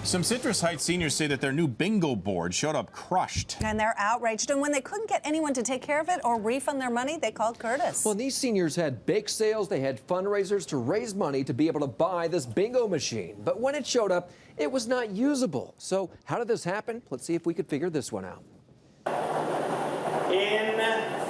Some Citrus Heights seniors say that their new bingo board showed up crushed. And they're outraged. And when they couldn't get anyone to take care of it or refund their money, they called Kurtis. Well, these seniors had bake sales. They had fundraisers to raise money to be able to buy this bingo machine. But when it showed up, it was not usable. So how did this happen? Let's see if we could figure this one out. In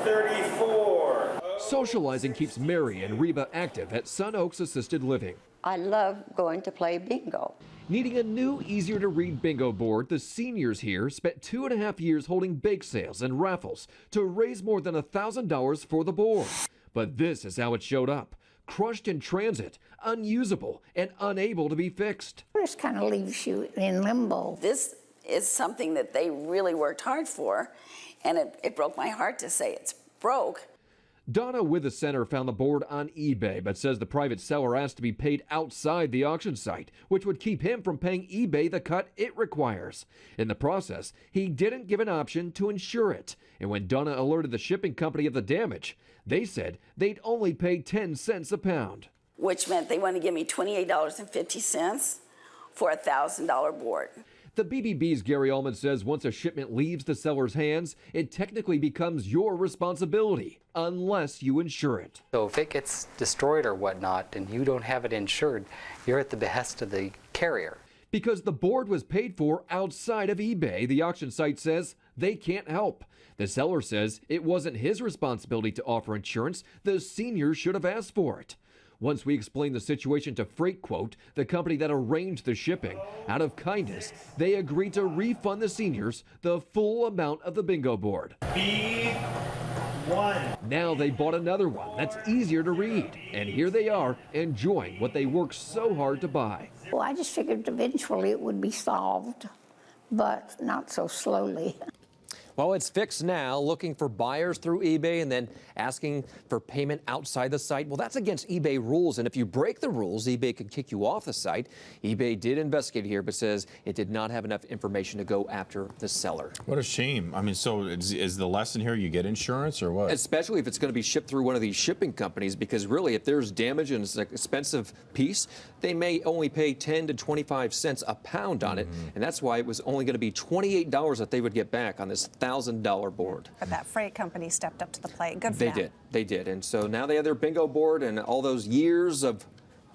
34. Socializing keeps Mary and Reba active at Sun Oaks Assisted Living. I love going to play bingo. Needing a new, easier-to-read bingo board, the seniors here spent 2.5 years holding bake sales and raffles to raise more than $1,000 for the board. But this is how it showed up. Crushed in transit, unusable, and unable to be fixed. This kind of leaves you in limbo. This is something that they really worked hard for, and it broke my heart to say it's broke. Donna with the center found the board on eBay, but says the private seller asked to be paid outside the auction site, which would keep him from paying eBay the cut it requires. In the process, he didn't give an option to insure it. And when Donna alerted the shipping company of the damage, they said they'd only pay 10 cents a pound. Which meant they wanted to give me $28.50 for a $1,000 board. The BBB's Gary Allman says once a shipment leaves the seller's hands, it technically becomes your responsibility, unless you insure it. So if it gets destroyed or whatnot and you don't have it insured, you're at the behest of the carrier. Because the board was paid for outside of eBay, the auction site says they can't help. The seller says it wasn't his responsibility to offer insurance. The seniors should have asked for it. Once we explained the situation to Freight Quote, the company that arranged the shipping, out of kindness, they agreed to refund the seniors the full amount of the bingo board. B1. Now they bought another one that's easier to read. And here they are, enjoying what they worked so hard to buy. Well, I just figured eventually it would be solved, but not so slowly. Well, it's fixed now, looking for buyers through eBay and then asking for payment outside the site. Well, that's against eBay rules, and if you break the rules, eBay can kick you off the site. eBay did investigate here, but says it did not have enough information to go after the seller. What a shame. I mean, so is the lesson here you get insurance or what? Especially if it's going to be shipped through one of these shipping companies, because really, if there's damage and it's an expensive piece, they may only pay 10 to 25 cents a pound on it, and that's why it was only going to be $28 that they would get back on this $1,000 board. But that freight company stepped up to the plate. Good for them. They did. And so now they have their bingo board and all those years of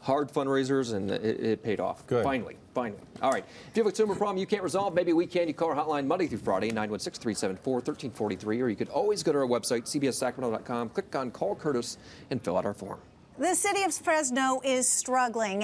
hard fundraisers, and it paid off. Good. Finally. All right. If you have a consumer problem you can't resolve, maybe we can. You call our hotline Monday through Friday, 916-374-1343, or you could always go to our website, cbssacramento.com, click on Call Kurtis, and fill out our form. The city of Fresno is struggling.